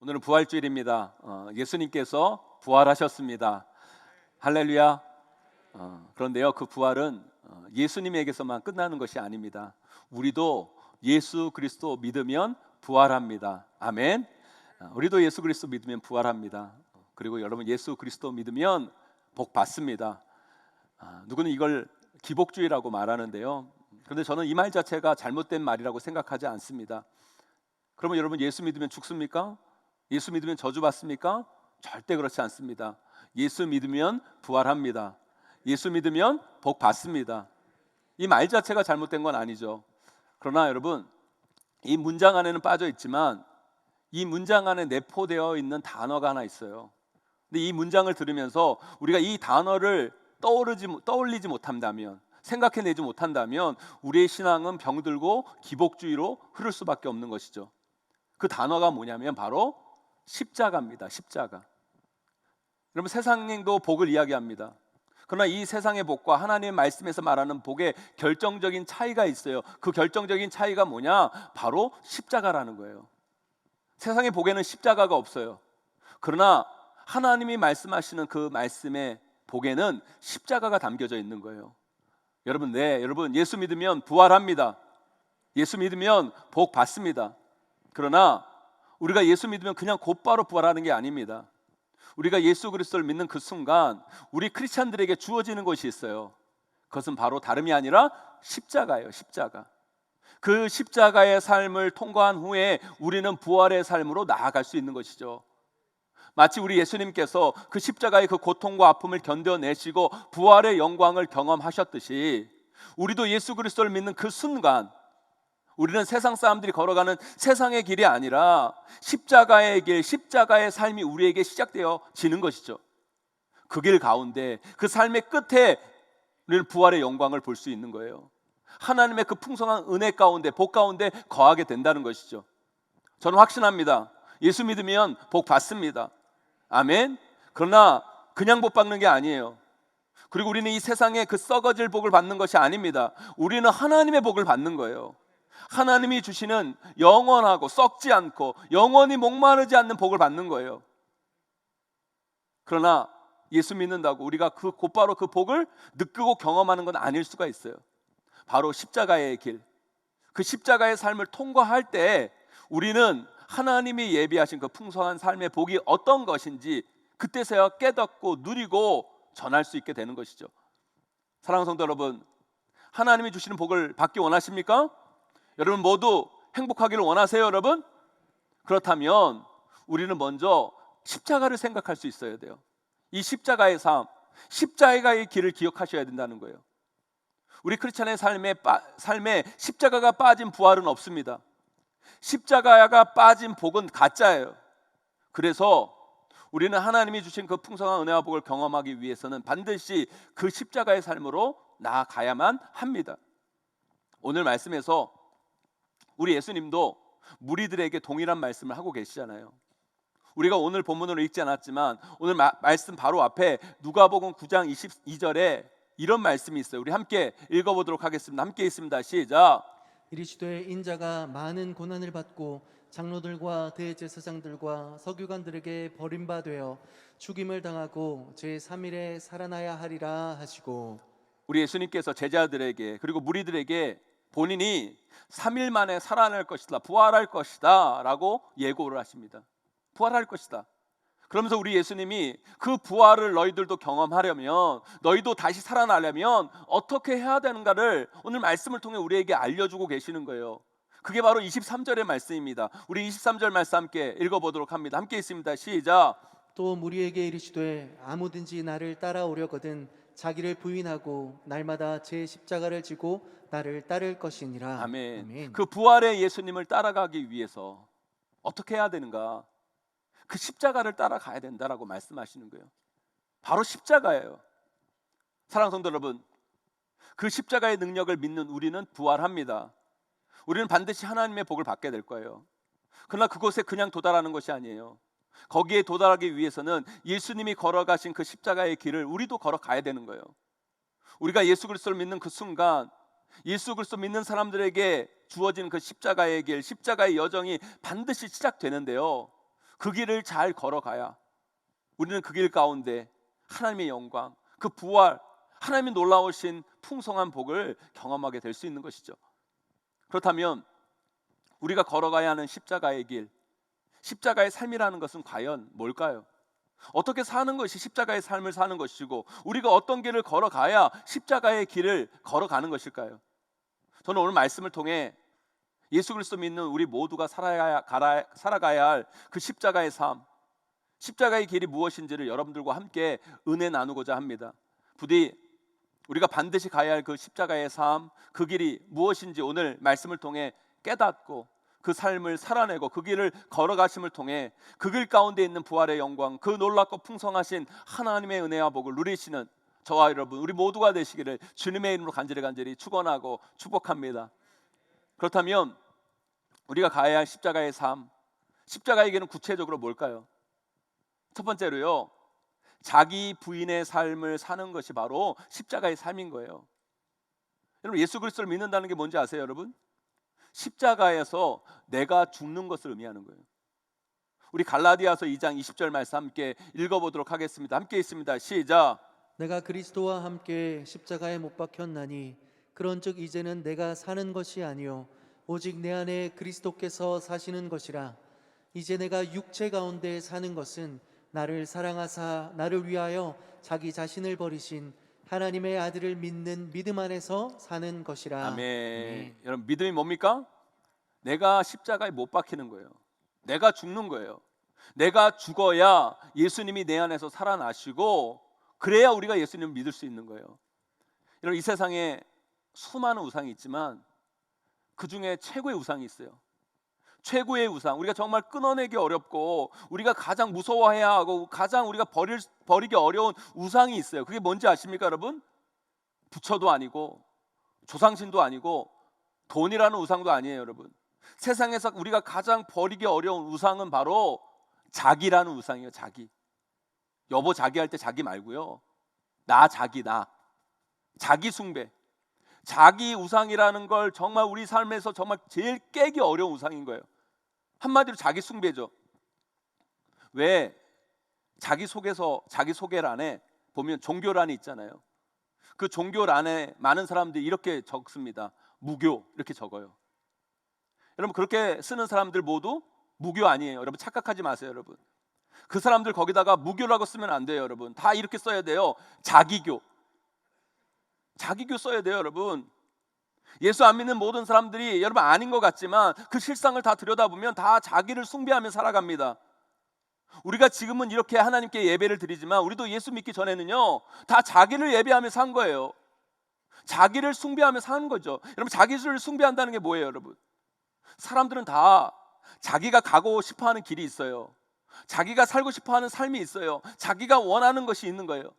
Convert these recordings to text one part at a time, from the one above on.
오늘은 부활주일입니다. 예수님께서 부활하셨습니다. 할렐루야. 그런데요, 그 부활은 예수님에게서만 끝나는 것이 아닙니다. 우리도 예수 그리스도 믿으면 부활합니다. 아멘. 우리도 예수 그리스도 믿으면 부활합니다. 그리고 여러분, 예수 그리스도 믿으면 복 받습니다. 누구는 이걸 기복주의라고 말하는데요, 그런데 저는 이 말 자체가 잘못된 말이라고 생각하지 않습니다. 그러면 여러분, 예수 믿으면 죽습니까? 예수 믿으면 저주받습니까? 절대 그렇지 않습니다. 예수 믿으면 부활합니다. 예수 믿으면 복 받습니다. 이 말 자체가 잘못된 건 아니죠. 그러나 여러분, 이 문장 안에는 빠져 있지만 이 문장 안에 내포되어 있는 단어가 하나 있어요. 근데 이 문장을 들으면서 우리가 이 단어를 떠올리지 못한다면, 생각해내지 못한다면 우리의 신앙은 병들고 기복주의로 흐를 수밖에 없는 것이죠. 그 단어가 뭐냐면 바로 십자가입니다. 십자가. 여러분, 세상도 복을 이야기합니다. 그러나 이 세상의 복과 하나님의 말씀에서 말하는 복의 결정적인 차이가 있어요. 그 결정적인 차이가 뭐냐? 바로 십자가라는 거예요. 세상의 복에는 십자가가 없어요. 그러나 하나님이 말씀하시는 그 말씀의 복에는 십자가가 담겨져 있는 거예요. 여러분, 여러분, 예수 믿으면 부활합니다. 예수 믿으면 복 받습니다. 그러나 우리가 예수 믿으면 그냥 곧바로 부활하는 게 아닙니다. 우리가 예수 그리스도를 믿는 그 순간 우리 크리스찬들에게 주어지는 것이 있어요. 그것은 바로 다름이 아니라 십자가예요. 십자가. 그 십자가의 삶을 통과한 후에 우리는 부활의 삶으로 나아갈 수 있는 것이죠. 마치 우리 예수님께서 그 십자가의 그 고통과 아픔을 견뎌내시고 부활의 영광을 경험하셨듯이, 우리도 예수 그리스도를 믿는 그 순간 우리는 세상 사람들이 걸어가는 세상의 길이 아니라 십자가의 길, 십자가의 삶이 우리에게 시작되어지는 것이죠. 그 길 가운데, 그 삶의 끝에 우리는 부활의 영광을 볼 수 있는 거예요. 하나님의 그 풍성한 은혜 가운데, 복 가운데 거하게 된다는 것이죠. 저는 확신합니다. 예수 믿으면 복 받습니다. 아멘. 그러나 그냥 복 받는 게 아니에요. 그리고 우리는 이 세상의 그 썩어질 복을 받는 것이 아닙니다. 우리는 하나님의 복을 받는 거예요. 하나님이 주시는 영원하고 썩지 않고 영원히 목마르지 않는 복을 받는 거예요. 그러나 예수 믿는다고 우리가 곧바로 그 복을 느끼고 경험하는 건 아닐 수가 있어요. 바로 십자가의 길, 그 십자가의 삶을 통과할 때 우리는 하나님이 예비하신 그 풍성한 삶의 복이 어떤 것인지 그때서야 깨닫고 누리고 전할 수 있게 되는 것이죠. 사랑하는 성도 여러분, 하나님이 주시는 복을 받기 원하십니까? 여러분 모두 행복하기를 원하세요, 여러분? 그렇다면 우리는 먼저 십자가를 생각할 수 있어야 돼요. 이 십자가의 삶, 십자가의 길을 기억하셔야 된다는 거예요. 우리 크리스찬의 삶에 십자가가 빠진 부활은 없습니다. 십자가가 빠진 복은 가짜예요. 그래서 우리는 하나님이 주신 그 풍성한 은혜와 복을 경험하기 위해서는 반드시 그 십자가의 삶으로 나아가야만 합니다. 오늘 말씀에서 우리 예수님도 무리들에게 동일한 말씀을 하고 계시잖아요. 우리가 오늘 본문으로 읽지 않았지만 오늘 말씀 바로 앞에 누가복음 9장 22절에 이런 말씀이 있어요. 우리 함께 읽어보도록 하겠습니다. 함께 있습니다. 시작. 이르시되 인자가 많은 고난을 받고 장로들과 대제사장들과 서기관들에게 버림받아 죽임을 당하고 제3일에 살아나야 하리라 하시고, 우리 예수님께서 제자들에게 그리고 무리들에게 본인이 3일 만에 살아날 것이다, 부활할 것이다 라고 예고를 하십니다. 부활할 것이다. 그러면서 우리 예수님이 그 부활을 너희들도 경험하려면, 너희도 다시 살아나려면 어떻게 해야 되는가를 오늘 말씀을 통해 우리에게 알려주고 계시는 거예요. 그게 바로 23절의 말씀입니다. 우리 23절 말씀 함께 읽어보도록 합니다. 함께 있습니다. 시작. 또 무리에게 이르시되 아무든지 나를 따라오려거든 자기를 부인하고 날마다 제 십자가를 지고 나를 따를 것이니라. 아멘. 아멘. 그 부활의 예수님을 따라가기 위해서 어떻게 해야 되는가? 그 십자가를 따라가야 된다라고 말씀하시는 거예요. 바로 십자가예요. 사랑하는 성도 여러분, 그 십자가의 능력을 믿는 우리는 부활합니다. 우리는 반드시 하나님의 복을 받게 될 거예요. 그러나 그곳에 그냥 도달하는 것이 아니에요. 거기에 도달하기 위해서는 예수님이 걸어가신 그 십자가의 길을 우리도 걸어가야 되는 거예요. 우리가 예수 그리스도를 믿는 그 순간, 예수 그리스도 믿는 사람들에게 주어진 그 십자가의 길, 십자가의 여정이 반드시 시작되는데요, 그 길을 잘 걸어가야 우리는 그 길 가운데 하나님의 영광, 그 부활, 하나님의 놀라우신 풍성한 복을 경험하게 될 수 있는 것이죠. 그렇다면 우리가 걸어가야 하는 십자가의 길, 십자가의 삶이라는 것은 과연 뭘까요? 어떻게 사는 것이 십자가의 삶을 사는 것이고 우리가 어떤 길을 걸어가야 십자가의 길을 걸어가는 것일까요? 저는 오늘 말씀을 통해 예수 그리스도 믿는 우리 모두가 살아가야 할 그 십자가의 삶, 십자가의 길이 무엇인지를 여러분들과 함께 은혜 나누고자 합니다. 부디 우리가 반드시 가야 할 그 십자가의 삶, 그 길이 무엇인지 오늘 말씀을 통해 깨닫고 그 삶을 살아내고 그 길을 걸어가심을 통해 그 길 가운데 있는 부활의 영광, 그 놀랍고 풍성하신 하나님의 은혜와 복을 누리시는 저와 여러분 우리 모두가 되시기를 주님의 이름으로 간절히 축원하고 축복합니다. 그렇다면 우리가 가야 할 십자가의 삶, 십자가의 길은 구체적으로 뭘까요? 첫 번째로요, 자기 부인의 삶을 사는 것이 바로 십자가의 삶인 거예요. 여러분, 예수 그리스도를 믿는다는 게 뭔지 아세요, 여러분? 십자가에서 내가 죽는 것을 의미하는 거예요. 우리 갈라디아서 2장 20절 말씀 함께 읽어보도록 하겠습니다. 함께 있습니다. 시작. 내가 그리스도와 함께 십자가에 못 박혔나니 그런즉 이제는 내가 사는 것이 아니요 오직 내 안에 그리스도께서 사시는 것이라. 이제 내가 육체 가운데 사는 것은 나를 사랑하사 나를 위하여 자기 자신을 버리신 하나님의 아들을 믿는 믿음 안에서 사는 것이라. 아멘. 여러분, 믿음이 뭡니까? 내가 십자가에 못 박히는 거예요. 내가 죽는 거예요. 내가 죽어야 예수님이 내 안에서 살아나시고 그래야 우리가 예수님을 믿을 수 있는 거예요. 여러분, 이 세상에 수많은 우상이 있지만 그 중에 최고의 우상이 있어요. 최고의 우상, 우리가 정말 끊어내기 어렵고 우리가 가장 무서워해야 하고 가장 우리가 버리기 어려운 우상이 있어요. 그게 뭔지 아십니까, 여러분? 부처도 아니고 조상신도 아니고 돈이라는 우상도 아니에요, 여러분. 세상에서 우리가 가장 버리기 어려운 우상은 바로 자기라는 우상이에요. 자기. 여보 자기 할 때 자기 말고요. 나 자기, 나. 자기 숭배. 자기 우상이라는 걸 정말 우리 삶에서 정말 제일 깨기 어려운 우상인 거예요. 한마디로 자기 숭배죠. 왜? 자기 소개란에 보면 종교란이 있잖아요. 그 종교란에 많은 사람들이 이렇게 적습니다. 무교 이렇게 적어요. 여러분, 그렇게 쓰는 사람들 모두 무교 아니에요. 여러분, 착각하지 마세요, 여러분. 그 사람들 거기다가 무교라고 쓰면 안 돼요, 여러분. 다 이렇게 써야 돼요. 자기교. 자기교 써야 돼요, 여러분. 예수 안 믿는 모든 사람들이 여러분 아닌 것 같지만 그 실상을 다 들여다보면 다 자기를 숭배하며 살아갑니다. 우리가 지금은 이렇게 하나님께 예배를 드리지만 우리도 예수 믿기 전에는요 다 자기를 예배하며 산 거예요. 자기를 숭배하며 사는 거죠. 여러분, 자기를 숭배한다는 게 뭐예요, 여러분? 사람들은 다 자기가 가고 싶어하는 길이 있어요. 자기가 살고 싶어하는 삶이 있어요. 자기가 원하는 것이 있는 거예요.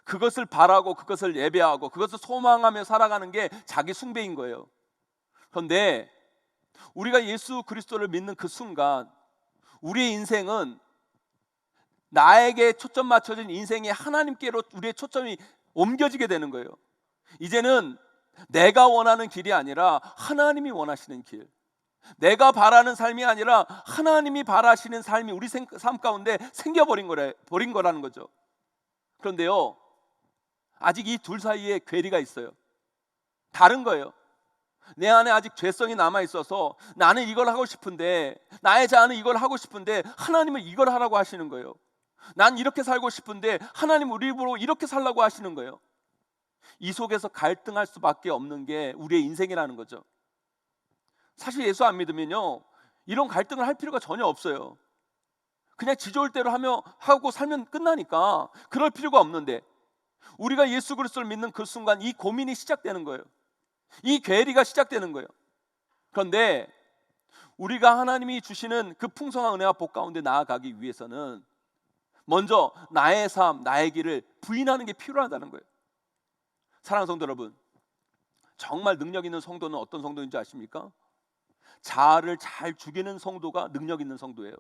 그것을 바라고 그것을 예배하고 그것을 소망하며 살아가는 게 자기 숭배인 거예요. 그런데 우리가 예수 그리스도를 믿는 그 순간 우리의 인생은 나에게 초점 맞춰진 인생이 하나님께로 우리의 초점이 옮겨지게 되는 거예요. 이제는 내가 원하는 길이 아니라 하나님이 원하시는 길, 내가 바라는 삶이 아니라 하나님이 바라시는 삶이 우리 삶 가운데 생겨버린 거라는 거죠. 그런데요, 아직 이 둘 사이에 괴리가 있어요. 다른 거예요. 내 안에 아직 죄성이 남아있어서 나는 이걸 하고 싶은데, 나의 자아는 이걸 하고 싶은데 하나님은 이걸 하라고 하시는 거예요. 난 이렇게 살고 싶은데 하나님 우리 입으로 이렇게 살라고 하시는 거예요. 이 속에서 갈등할 수밖에 없는 게 우리의 인생이라는 거죠. 사실 예수 안 믿으면요 이런 갈등을 할 필요가 전혀 없어요. 그냥 지좋을 대로 하고 살면 끝나니까 그럴 필요가 없는데, 우리가 예수 그리스도를 믿는 그 순간 이 고민이 시작되는 거예요. 이 괴리가 시작되는 거예요. 그런데 우리가 하나님이 주시는 그 풍성한 은혜와 복 가운데 나아가기 위해서는 먼저 나의 삶, 나의 길을 부인하는 게 필요하다는 거예요. 사랑하는 성도 여러분, 정말 능력 있는 성도는 어떤 성도인지 아십니까? 자아를 잘 죽이는 성도가 능력 있는 성도예요.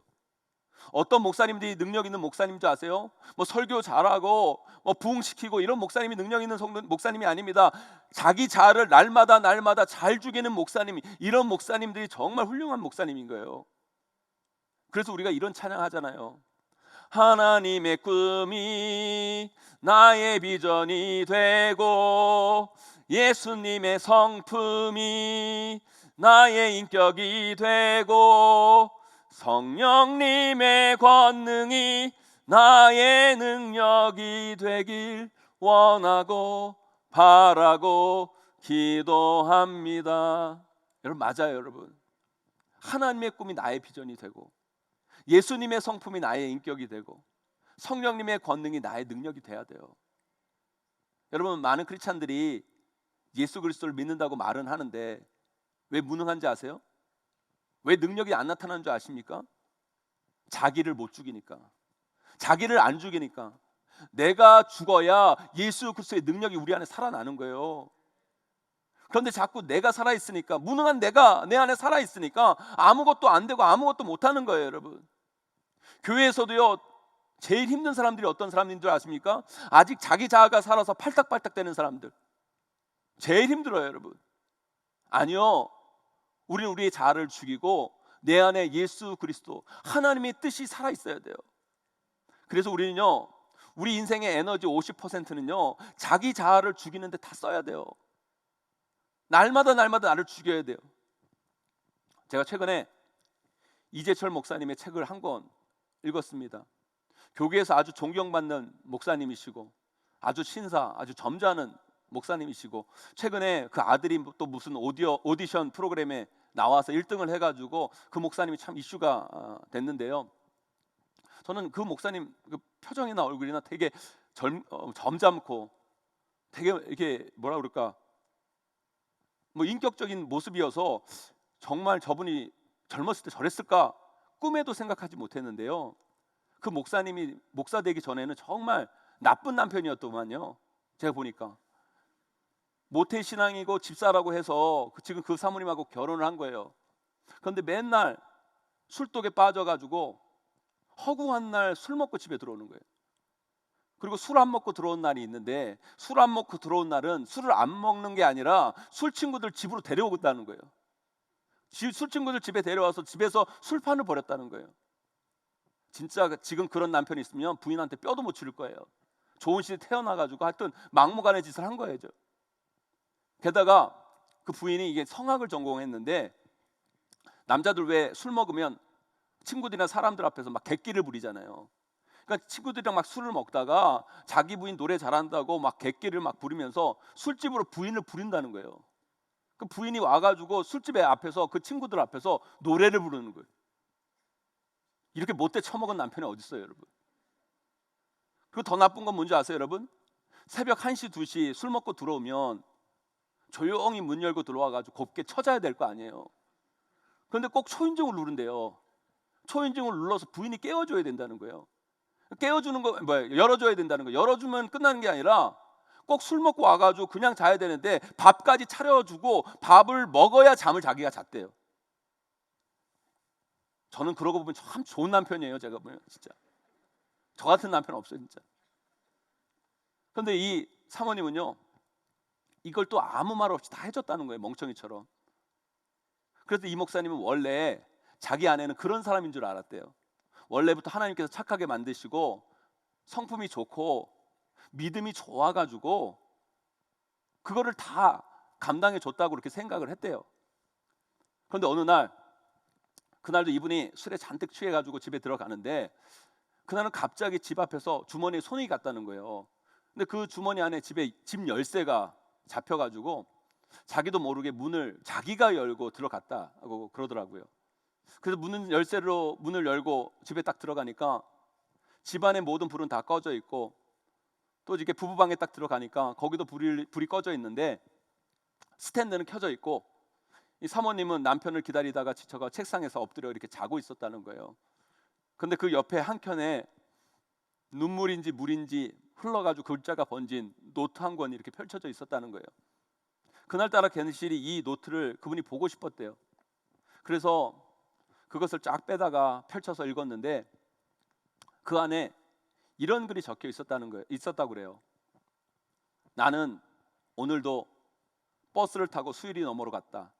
어떤 목사님들이 능력 있는 목사님인 줄 아세요? 설교 잘하고 부흥시키고 이런 목사님이 능력 있는 목사님이 아닙니다. 자기 자아를 날마다 잘 죽이는 목사님, 이런 목사님들이 정말 훌륭한 목사님인 거예요. 그래서 우리가 이런 찬양하잖아요. 하나님의 꿈이 나의 비전이 되고 예수님의 성품이 나의 인격이 되고 성령님의 권능이 나의 능력이 되길 원하고 바라고 기도합니다. 여러분, 맞아요. 여러분, 하나님의 꿈이 나의 비전이 되고 예수님의 성품이 나의 인격이 되고 성령님의 권능이 나의 능력이 돼야 돼요. 여러분, 많은 크리스찬들이 예수 그리스도를 믿는다고 말은 하는데 왜 무능한지 아세요? 왜 능력이 안 나타나는 줄 아십니까? 자기를 못 죽이니까, 자기를 안 죽이니까. 내가 죽어야 예수 그리스도의 능력이 우리 안에 살아나는 거예요. 그런데 자꾸 내가 살아있으니까, 무능한 내가 내 안에 살아있으니까 아무것도 안 되고 아무것도 못하는 거예요. 여러분, 교회에서도요, 제일 힘든 사람들이 어떤 사람인 줄 아십니까? 아직 자기 자아가 살아서 팔딱팔딱 되는 사람들, 제일 힘들어요. 여러분, 아니요, 우리는 우리의 자아를 죽이고 내 안에 예수 그리스도 하나님의 뜻이 살아있어야 돼요. 그래서 우리는요, 우리 인생의 에너지 50%는요 자기 자아를 죽이는 데 다 써야 돼요. 날마다 나를 죽여야 돼요. 제가 최근에 이재철 목사님의 책을 한 권 읽었습니다. 교계에서 아주 존경받는 목사님이시고 아주 신사, 아주 점잖은 목사님이시고 최근에 그 아들이 또 무슨 오디션 프로그램에 나와서 1등을 해가지고 그 목사님이 참 이슈가 됐는데요. 저는 그 목사님 그 표정이나 얼굴이나 되게 점잖고 되게 이게 뭐라 그럴까, 뭐 인격적인 모습이어서 정말 저분이 젊었을 때 저랬을까 꿈에도 생각하지 못했는데요. 그 목사님이 목사 되기 전에는 정말 나쁜 남편이었더만요. 제가 보니까 모태 신앙이고 집사라고 해서 지금 그 사모님하고 결혼을 한 거예요. 그런데 맨날 술독에 빠져가지고 허구한 날 술 먹고 집에 들어오는 거예요. 그리고 술 안 먹고 들어온 날이 있는데, 술 안 먹고 들어온 날은 술을 안 먹는 게 아니라 술 친구들 집으로 데려오겠다는 거예요. 술 친구들 집에 데려와서 집에서 술판을 벌였다는 거예요. 진짜 지금 그런 남편이 있으면 부인한테 뼈도 못 치를 거예요. 좋은 시대 태어나가지고 하여튼 막무가내 짓을 한 거예요. 게다가 그 부인이 이게 성악을 전공했는데, 남자들 왜 술 먹으면 친구들이나 사람들 앞에서 막 객기를 부리잖아요. 그러니까 친구들이랑 막 술을 먹다가 자기 부인 노래 잘한다고 막 객기를 막 부리면서 술집으로 부인을 부린다는 거예요. 그 부인이 와가지고 술집에 앞에서 그 친구들 앞에서 노래를 부르는 거예요. 이렇게 못돼 처먹은 남편이 어디 있어요, 여러분? 그리고 더 나쁜 건 뭔지 아세요, 여러분? 새벽 1시, 2시 술 먹고 들어오면 조용히 문 열고 들어와가지고 곱게 쳐자야 될 거 아니에요. 그런데 꼭 초인종을 누른대요. 초인종을 눌러서 부인이 깨워줘야 된다는 거예요. 깨워주는 거 열어줘야 된다는 거예요. 열어주면 끝나는 게 아니라 꼭 술 먹고 와가지고 그냥 자야 되는데 밥까지 차려주고 밥을 먹어야 잠을 자기가 잤대요. 저는 그러고 보면 참 좋은 남편이에요. 제가 보면 진짜 저 같은 남편 없어요, 진짜. 그런데 이 사모님은요, 이걸 또 아무 말 없이 다 해줬다는 거예요, 멍청이처럼. 그래서 이 목사님은 원래 자기 아내는 그런 사람인 줄 알았대요. 원래부터 하나님께서 착하게 만드시고 성품이 좋고 믿음이 좋아가지고 그거를 다 감당해 줬다고 그렇게 생각을 했대요. 그런데 어느 날, 그날도 이분이 술에 잔뜩 취해가지고 집에 들어가는데, 그날은 갑자기 집 앞에서 주머니에 손이 갔다는 거예요. 근데 그 주머니 안에 집 열쇠가 잡혀가지고 자기도 모르게 문을 자기가 열고 들어갔다고 그러더라고요. 그래서 문을 열고 집에 딱 들어가니까 집안의 모든 불은 다 꺼져 있고, 또 이렇게 부부방에 딱 들어가니까 거기도 불이 꺼져 있는데 스탠드는 켜져 있고, 이 사모님은 남편을 기다리다가 지쳐가 책상에서 엎드려 이렇게 자고 있었다는 거예요. 근데 그 옆에 한 켠에 눈물인지 물인지 흘러가지고 글자가 번진 노트 한 권이 이렇게 펼쳐져 있었다는 거예요. 그날따라 괜시리 이 노트를 그분이 보고 싶었대요. 그래서 그것을 쫙 빼다가 펼쳐서 읽었는데 그 안에 이런 글이 적혀 있었다고 그래요. 나는 오늘도 버스를 타고 수일이 너머로 갔다.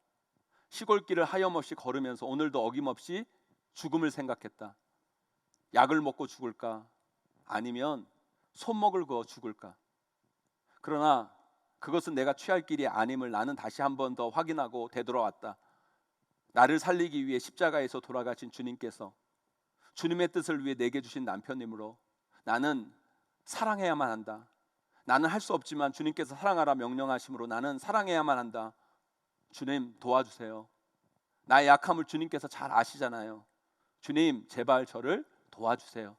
시골길을 하염없이 걸으면서 오늘도 어김없이 죽음을 생각했다. 약을 먹고 죽을까? 아니면 손목을 그어 죽을까? 그러나 그것은 내가 취할 길이 아님을 나는 다시 한 번 더 확인하고 되돌아왔다. 나를 살리기 위해 십자가에서 돌아가신 주님께서 주님의 뜻을 위해 내게 주신 남편이므로 나는 사랑해야만 한다. 나는 할 수 없지만 주님께서 사랑하라 명령하심으로 나는 사랑해야만 한다. 주님 도와주세요. 나의 약함을 주님께서 잘 아시잖아요. 주님 제발 저를 도와주세요.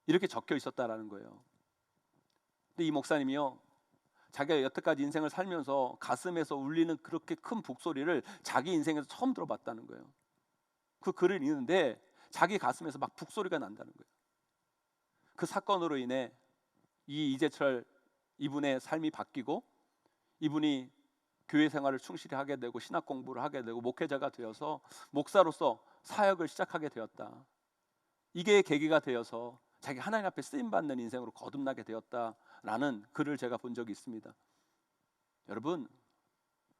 이렇게 적혀 있었다라는 거예요. 근데 이 목사님이요, 자기가 여태까지 인생을 살면서 가슴에서 울리는 그렇게 큰 북소리를 자기 인생에서 처음 들어봤다는 거예요. 그 글을 읽는데 자기 가슴에서 막 북소리가 난다는 거예요. 그 사건으로 인해 이 이재철 이분의 삶이 바뀌고 이분이 교회 생활을 충실히 하게 되고 신학 공부를 하게 되고 목회자가 되어서 목사로서 사역을 시작하게 되었다. 이게 계기가 되어서 자기 하나님 앞에 쓰임받는 인생으로 거듭나게 되었다라는 글을 제가 본 적이 있습니다. 여러분,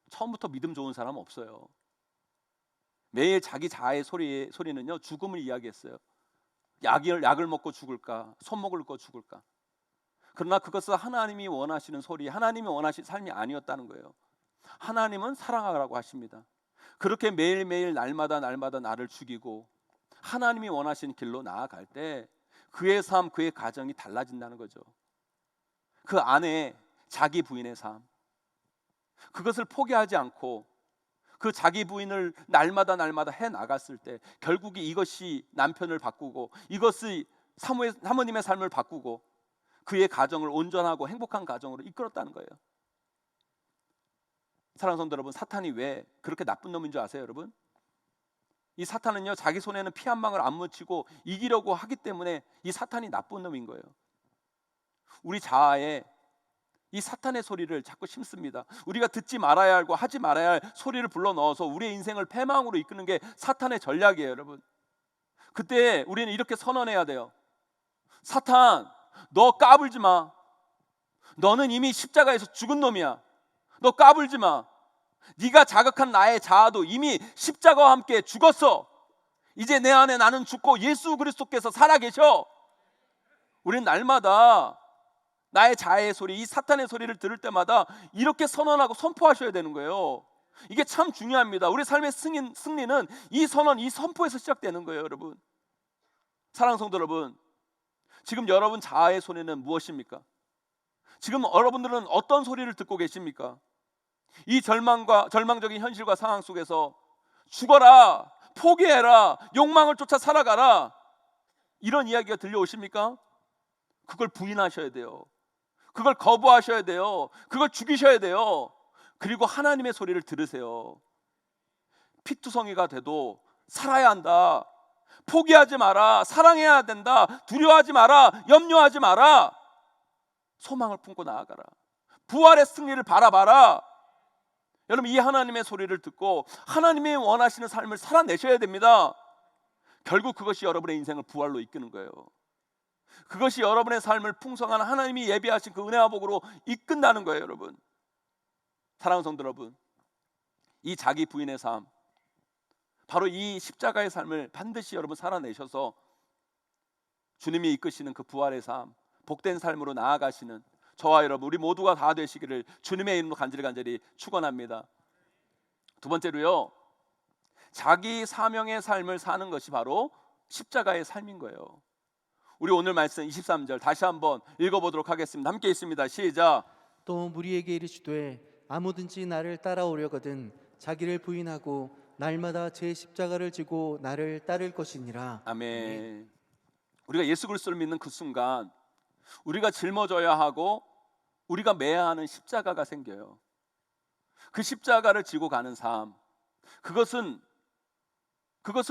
처음부터 믿음 좋은 사람 없어요. 매일 자기 자아의 소리는요 죽음을 이야기했어요. 약을 먹고 죽을까? 손목을 그어 죽을까? 그러나 그것은 하나님이 원하시는 소리, 하나님이 원하시는 삶이 아니었다는 거예요. 하나님은 사랑하라고 하십니다. 그렇게 매일매일 날마다 나를 죽이고 하나님이 원하시는 길로 나아갈 때 그의 삶, 그의 가정이 달라진다는 거죠. 그 안에 자기 부인의 삶, 그것을 포기하지 않고 그 자기 부인을 날마다 해 나갔을 때 결국에 이것이 남편을 바꾸고 이것이 사모님의 삶을 바꾸고 그의 가정을 온전하고 행복한 가정으로 이끌었다는 거예요. 사랑하는 성도 여러분, 사탄이 왜 그렇게 나쁜 놈인 줄 아세요, 여러분? 이 사탄은요 자기 손에는 피 한 방울 안 묻히고 이기려고 하기 때문에 이 사탄이 나쁜 놈인 거예요. 우리 자아에 이 사탄의 소리를 자꾸 심습니다. 우리가 듣지 말아야 하고 하지 말아야 할 소리를 불러넣어서 우리의 인생을 패망으로 이끄는 게 사탄의 전략이에요, 여러분. 그때 우리는 이렇게 선언해야 돼요. 사탄, 너 까불지 마. 너는 이미 십자가에서 죽은 놈이야. 너 까불지 마. 네가 자극한 나의 자아도 이미 십자가와 함께 죽었어. 이제 내 안에 나는 죽고 예수 그리스도께서 살아계셔. 우리는 날마다 나의 자아의 소리, 이 사탄의 소리를 들을 때마다 이렇게 선언하고 선포하셔야 되는 거예요. 이게 참 중요합니다. 우리 삶의 승리는 이 선언, 이 선포에서 시작되는 거예요, 여러분. 사랑하는 성도 여러분, 지금 여러분 자아의 소리는 무엇입니까? 지금 여러분들은 어떤 소리를 듣고 계십니까? 이 절망적인 현실과 상황 속에서 죽어라, 포기해라, 욕망을 쫓아 살아가라, 이런 이야기가 들려오십니까? 그걸 부인하셔야 돼요. 그걸 거부하셔야 돼요. 그걸 죽이셔야 돼요. 그리고 하나님의 소리를 들으세요. 피투성이가 돼도 살아야 한다. 포기하지 마라. 사랑해야 된다. 두려워하지 마라. 염려하지 마라. 소망을 품고 나아가라. 부활의 승리를 바라봐라. 여러분, 이 하나님의 소리를 듣고 하나님이 원하시는 삶을 살아내셔야 됩니다. 결국 그것이 여러분의 인생을 부활로 이끄는 거예요. 그것이 여러분의 삶을 풍성한 하나님이 예비하신 그 은혜와 복으로 이끈다는 거예요, 여러분. 사랑하는 성도 여러분, 이 자기 부인의 삶, 바로 이 십자가의 삶을 반드시 여러분 살아내셔서 주님이 이끄시는 그 부활의 삶, 복된 삶으로 나아가시는 저와 여러분, 우리 모두가 다 되시기를 주님의 이름으로 간절히 축원합니다. 두 번째로요, 자기 사명의 삶을 사는 것이 바로 십자가의 삶인 거예요. 우리 오늘 말씀 23절 다시 한번 읽어보도록 하겠습니다. 함께 있습니다. 시작. 또 무리에게 이르시되 아무든지 나를 따라오려거든 자기를 부인하고 날마다 제 십자가를 지고 나를 따를 것이니라. 아멘. 우리가 예수 그리스도를 믿는 그 순간 우리가 짊어져야 하고 우리가 매야 하는 십자가가 생겨요. 그 십자가를 지고 가는 삶, 그것은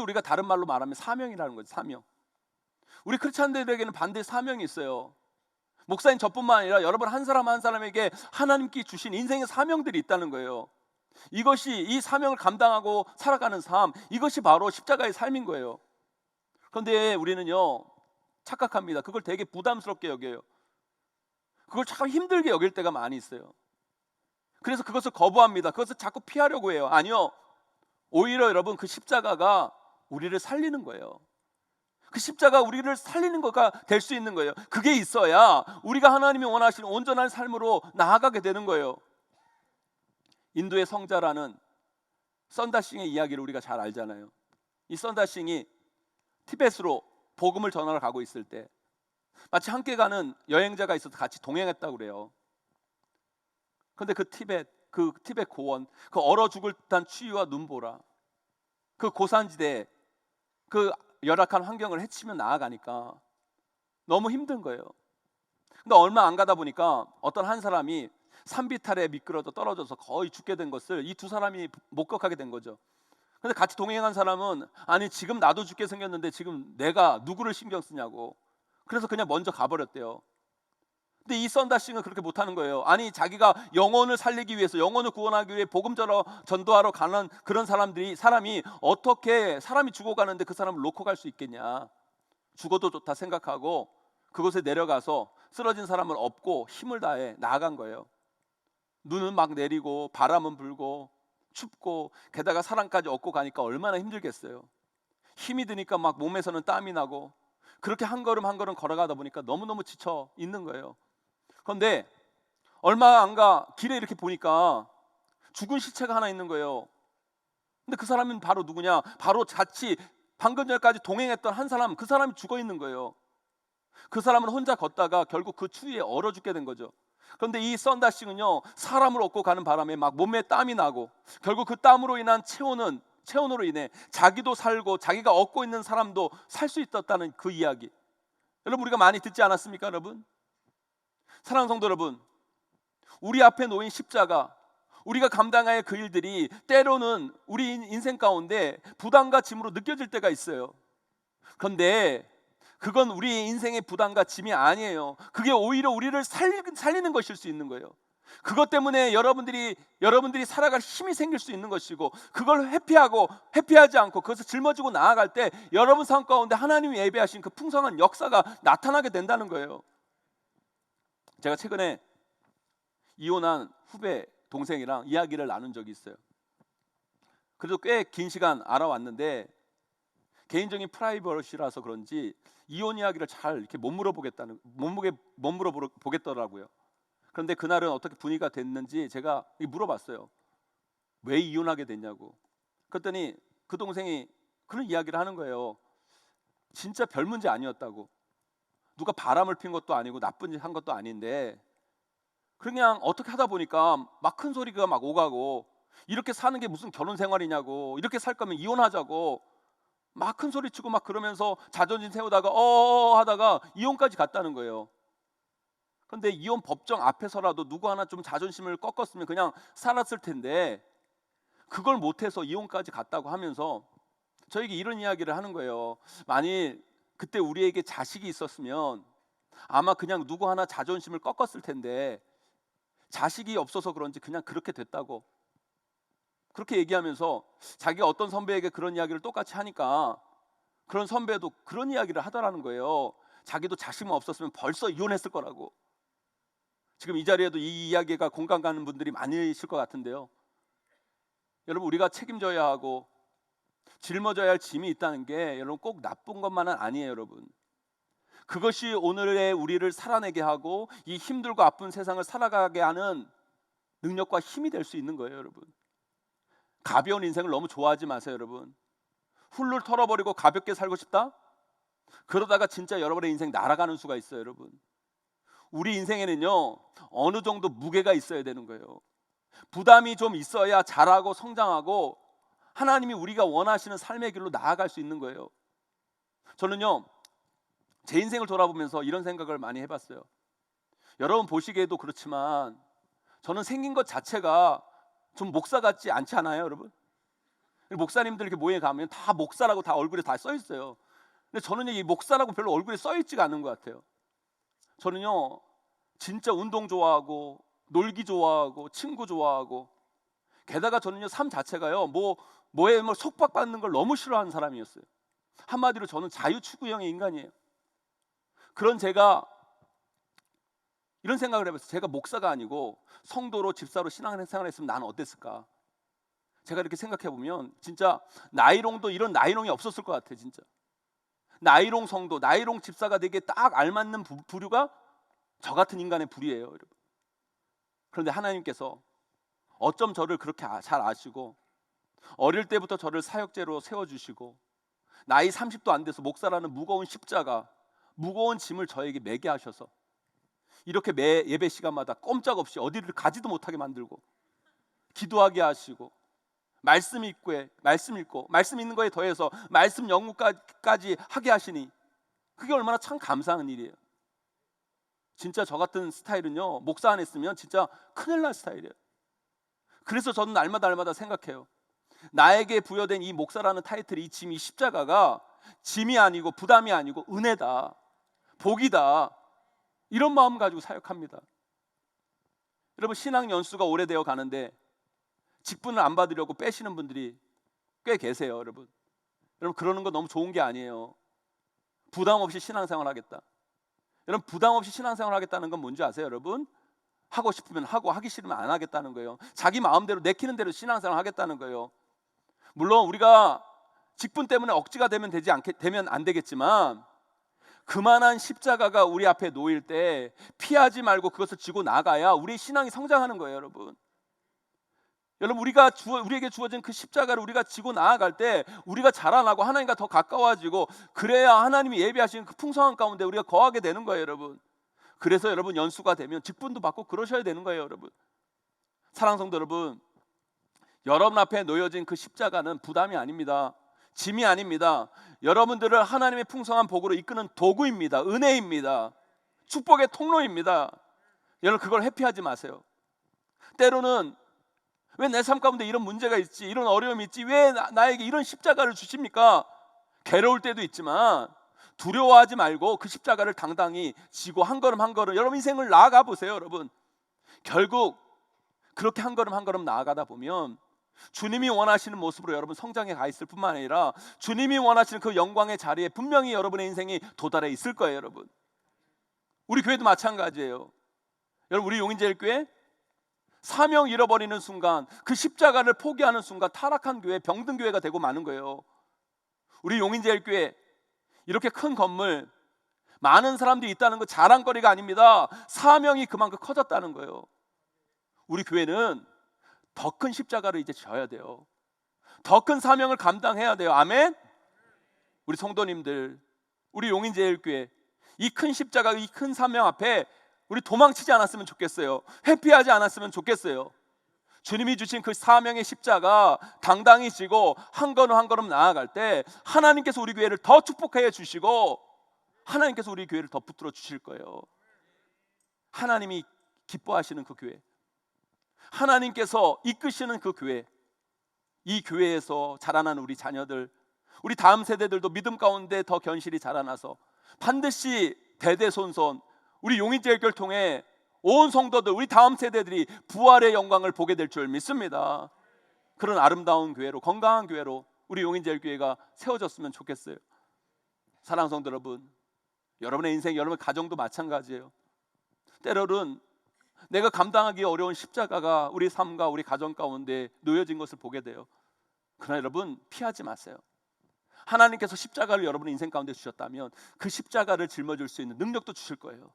우리가 다른 말로 말하면 사명이라는 거죠. 사명. 우리 크리스찬들에게는 반드시 사명이 있어요. 목사님 저뿐만 아니라 여러분 한 사람 한 사람에게 하나님께 주신 인생의 사명들이 있다는 거예요. 이것이 이 사명을 감당하고 살아가는 삶, 이것이 바로 십자가의 삶인 거예요. 그런데 우리는요 착각합니다. 그걸 되게 부담스럽게 여겨요. 그걸 참 힘들게 여길 때가 많이 있어요. 그래서 그것을 거부합니다. 그것을 자꾸 피하려고 해요. 아니요, 오히려 여러분 그 십자가가 우리를 살리는 거예요. 그 십자가 우리를 살리는 거가 될 수 있는 거예요. 그게 있어야 우리가 하나님이 원하시는 온전한 삶으로 나아가게 되는 거예요. 인도의 성자라는 선다싱의 이야기를 우리가 잘 알잖아요. 이 선다싱이 티벳으로 복음을 전하러 가고 있을 때 마치 함께 가는 여행자가 있어서 같이 동행했다고 그래요. 그런데 그 티벳 고원, 그 얼어 죽을 듯한 추위와 눈보라, 그 고산지대에 그 열악한 환경을 헤치며 나아가니까 너무 힘든 거예요. 근데 얼마 안 가다 보니까 어떤 한 사람이 산비탈에 미끄러져 떨어져서 거의 죽게 된 것을 이 두 사람이 목격하게 된 거죠. 근데 같이 동행한 사람은 아니 지금 나도 죽게 생겼는데 지금 내가 누구를 신경 쓰냐고, 그래서 그냥 먼저 가버렸대요. 근데 이 썬다싱은 그렇게 못하는 거예요. 아니 자기가 영혼을 살리기 위해서, 영혼을 구원하기 위해 복음 전도하러 가는 그런 사람이 어떻게 사람이 죽어가는데 그 사람을 놓고 갈 수 있겠냐. 죽어도 좋다 생각하고 그곳에 내려가서 쓰러진 사람을 업고 힘을 다해 나아간 거예요. 눈은 막 내리고 바람은 불고 춥고 게다가 사람까지 업고 가니까 얼마나 힘들겠어요. 힘이 드니까 막 몸에서는 땀이 나고 그렇게 한 걸음 한 걸음 걸어가다 보니까 너무너무 지쳐 있는 거예요. 그런데 얼마 안 가 길에 이렇게 보니까 죽은 시체가 하나 있는 거예요. 근데 그 사람은 바로 누구냐? 바로 같이 방금 전까지 동행했던 한 사람, 그 사람이 죽어 있는 거예요. 그 사람은 혼자 걷다가 결국 그 추위에 얼어 죽게 된 거죠. 그런데 이 썬다싱은요, 사람을 업고 가는 바람에 막 몸에 땀이 나고 결국 그 땀으로 인한 체온으로 인해 자기도 살고 자기가 업고 있는 사람도 살 수 있었다는 그 이야기, 여러분 우리가 많이 듣지 않았습니까? 여러분, 사랑하는 성도 여러분, 우리 앞에 놓인 십자가, 우리가 감당해야 할 그 일들이 때로는 우리 인생 가운데 부담과 짐으로 느껴질 때가 있어요. 그런데 그건 우리 인생의 부담과 짐이 아니에요. 그게 오히려 우리를 살리는 것일 수 있는 거예요. 그것 때문에 여러분들이 살아갈 힘이 생길 수 있는 것이고, 그걸 회피하지 않고 그것을 짊어지고 나아갈 때 여러분 삶 가운데 하나님이 예배하신 그 풍성한 역사가 나타나게 된다는 거예요. 제가 최근에 이혼한 후배 동생이랑 이야기를 나눈 적이 있어요. 그래도 꽤 긴 시간 알아왔는데 개인적인 프라이버시라서 그런지 이혼 이야기를 잘 이렇게 못 물어보겠더라고요. 그런데 그날은 어떻게 분위기가 됐는지 제가 물어봤어요. 왜 이혼하게 됐냐고. 그랬더니 그 동생이 그런 이야기를 하는 거예요. 진짜 별 문제 아니었다고. 누가 바람을 핀 것도 아니고 나쁜 짓 한 것도 아닌데 그냥 어떻게 하다 보니까 막 큰 소리가 막 오가고, 이렇게 사는 게 무슨 결혼 생활이냐고, 이렇게 살 거면 이혼하자고 막 큰 소리 치고 막 그러면서 자존심 세우다가 하다가 이혼까지 갔다는 거예요. 그런데 이혼 법정 앞에서라도 누구 하나 좀 자존심을 꺾었으면 그냥 살았을 텐데 그걸 못해서 이혼까지 갔다고 하면서 저에게 이런 이야기를 하는 거예요. 만일 그때 우리에게 자식이 있었으면 아마 그냥 누구 하나 자존심을 꺾었을 텐데 자식이 없어서 그런지 그냥 그렇게 됐다고, 그렇게 얘기하면서 자기가 어떤 선배에게 그런 이야기를 똑같이 하니까 그런 선배도 그런 이야기를 하더라는 거예요. 자기도 자식만 없었으면 벌써 이혼했을 거라고. 지금 이 자리에도 이 이야기가 공감 가는 분들이 많으실 것 같은데요. 여러분, 우리가 책임져야 하고 짊어져야 할 짐이 있다는 게 여러분 꼭 나쁜 것만은 아니에요. 여러분, 그것이 오늘의 우리를 살아내게 하고 이 힘들고 아픈 세상을 살아가게 하는 능력과 힘이 될 수 있는 거예요. 여러분, 가벼운 인생을 너무 좋아하지 마세요. 여러분, 훌훌 털어버리고 가볍게 살고 싶다? 그러다가 진짜 여러분의 인생 날아가는 수가 있어요. 여러분, 우리 인생에는요 어느 정도 무게가 있어야 되는 거예요. 부담이 좀 있어야 자라고 성장하고 하나님이 우리가 원하시는 삶의 길로 나아갈 수 있는 거예요. 저는요 제 인생을 돌아보면서 이런 생각을 많이 해봤어요. 여러분 보시기에도 그렇지만 저는 생긴 것 자체가 좀 목사 같지 않지 않아요, 여러분? 목사님들 이렇게 모임에 가면 다 목사라고 다 얼굴에 다 써 있어요. 근데 저는 이 목사라고 별로 얼굴에 써 있지가 않은 것 같아요. 저는요 진짜 운동 좋아하고 놀기 좋아하고 친구 좋아하고, 게다가 저는요 삶 자체가요 뭐에 속박받는 걸 너무 싫어하는 사람이었어요. 한마디로 저는 자유추구형의 인간이에요. 그런 제가 이런 생각을 해봤어요. 제가 목사가 아니고 성도로 집사로 신앙생활을 했으면 나는 어땠을까? 제가 이렇게 생각해 보면 진짜 나이롱도 이런 나이롱이 없었을 것 같아요. 진짜 나이롱 성도, 나이롱 집사가 되기에 딱 알맞는 부류가 저 같은 인간의 부류예요, 여러분. 그런데 하나님께서 어쩜 저를 그렇게 잘 아시고 어릴 때부터 저를 사역제로 세워주시고 나이 30도 안 돼서 목사라는 무거운 십자가, 무거운 짐을 저에게 매게 하셔서 이렇게 매 예배 시간마다 꼼짝없이 어디를 가지도 못하게 만들고 기도하게 하시고 말씀 읽고 말씀 있는 거에 더해서 말씀 연구까지 하게 하시니 그게 얼마나 참 감사한 일이에요. 진짜 저 같은 스타일은요, 목사 안 했으면 진짜 큰일 날 스타일이에요. 그래서 저는 날마다 생각해요. 나에게 부여된 이 목사라는 타이틀이, 이 짐, 이 십자가가 짐이 아니고 부담이 아니고 은혜다, 복이다, 이런 마음 가지고 사역합니다. 여러분, 신앙 연수가 오래되어 가는데 직분을 안 받으려고 빼시는 분들이 꽤 계세요. 여러분 그러는 거 너무 좋은 게 아니에요. 부담 없이 신앙생활 하겠다. 여러분, 부담 없이 신앙생활 하겠다는 건 뭔지 아세요? 여러분, 하고 싶으면 하고 하기 싫으면 안 하겠다는 거예요. 자기 마음대로 내키는 대로 신앙생활 하겠다는 거예요. 물론 우리가 직분 때문에 억지가 되면 안 되겠지만 그만한 십자가가 우리 앞에 놓일 때 피하지 말고 그것을 지고 나가야 우리 신앙이 성장하는 거예요. 여러분, 우리에게 주어진 그 십자가를 우리가 지고 나아갈 때 우리가 자라나고 하나님과 더 가까워지고, 그래야 하나님이 예비하신 그 풍성한 가운데 우리가 거하게 되는 거예요. 여러분, 그래서 여러분, 연수가 되면 직분도 받고 그러셔야 되는 거예요. 여러분, 사랑하는 성도 여러분, 여러분 앞에 놓여진 그 십자가는 부담이 아닙니다. 짐이 아닙니다. 여러분들을 하나님의 풍성한 복으로 이끄는 도구입니다. 은혜입니다. 축복의 통로입니다. 여러분, 그걸 회피하지 마세요. 때로는 왜 내 삶 가운데 이런 문제가 있지, 이런 어려움이 있지, 왜 나에게 이런 십자가를 주십니까? 괴로울 때도 있지만 두려워하지 말고 그 십자가를 당당히 지고 한 걸음 한 걸음 여러분 인생을 나아가 보세요. 여러분, 결국 그렇게 한 걸음 한 걸음 나아가다 보면 주님이 원하시는 모습으로 여러분 성장해 가 있을 뿐만 아니라 주님이 원하시는 그 영광의 자리에 분명히 여러분의 인생이 도달해 있을 거예요. 여러분, 우리 교회도 마찬가지예요. 여러분, 우리 용인제일교회 사명 잃어버리는 순간, 그 십자가를 포기하는 순간 타락한 교회, 병든 교회가 되고 마는 거예요. 우리 용인제일교회 이렇게 큰 건물, 많은 사람들이 있다는 거 자랑거리가 아닙니다. 사명이 그만큼 커졌다는 거예요. 우리 교회는 더 큰 십자가를 이제 져야 돼요. 더 큰 사명을 감당해야 돼요. 아멘. 우리 성도님들, 우리 용인제일교회 이 큰 십자가, 이 큰 사명 앞에 우리 도망치지 않았으면 좋겠어요. 회피하지 않았으면 좋겠어요. 주님이 주신 그 사명의 십자가 당당히 지고 한 걸음 한 걸음 나아갈 때 하나님께서 우리 교회를 더 축복해 주시고 하나님께서 우리 교회를 더 붙들어 주실 거예요. 하나님이 기뻐하시는 그 교회, 하나님께서 이끄시는 그 교회, 이 교회에서 자라난 우리 자녀들, 우리 다음 세대들도 믿음 가운데 더 견실히 자라나서 반드시 대대손손 우리 용인제일교회를 통해 온 성도들, 우리 다음 세대들이 부활의 영광을 보게 될 줄 믿습니다. 그런 아름다운 교회로, 건강한 교회로 우리 용인제일교회가 세워졌으면 좋겠어요. 사랑하는 성도 여러분, 여러분의 인생, 여러분의 가정도 마찬가지예요. 때로는 내가 감당하기 어려운 십자가가 우리 삶과 우리 가정 가운데 놓여진 것을 보게 돼요. 그러나 여러분, 피하지 마세요. 하나님께서 십자가를 여러분의 인생 가운데 주셨다면 그 십자가를 짊어질 수 있는 능력도 주실 거예요.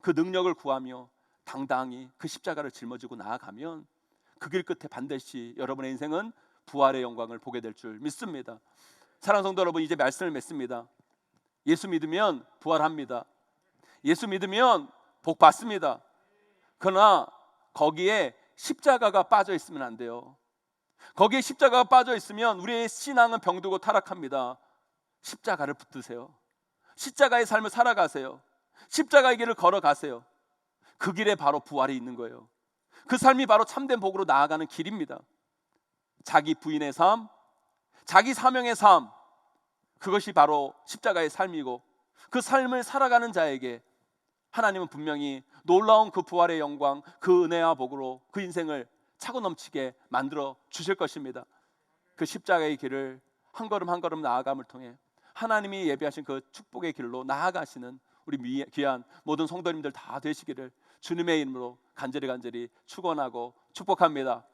그 능력을 구하며 당당히 그 십자가를 짊어지고 나아가면 그 길 끝에 반드시 여러분의 인생은 부활의 영광을 보게 될 줄 믿습니다. 사랑하는 성도 여러분, 이제 말씀을 맺습니다. 예수 믿으면 부활합니다. 예수 믿으면 복 받습니다. 그러나 거기에 십자가가 빠져 있으면 안 돼요. 거기에 십자가가 빠져 있으면 우리의 신앙은 병들고 타락합니다. 십자가를 붙드세요. 십자가의 삶을 살아가세요. 십자가의 길을 걸어가세요. 그 길에 바로 부활이 있는 거예요. 그 삶이 바로 참된 복으로 나아가는 길입니다. 자기 부인의 삶, 자기 사명의 삶, 그것이 바로 십자가의 삶이고, 그 삶을 살아가는 자에게 하나님은 분명히 놀라운 그 부활의 영광, 그 은혜와 복으로 그 인생을 차고 넘치게 만들어 주실 것입니다. 그 십자가의 길을 한 걸음 한 걸음 나아감을 통해 하나님이 예비하신 그 축복의 길로 나아가시는 우리 귀한 모든 성도님들 다 되시기를 주님의 이름으로 간절히 축원하고 축복합니다.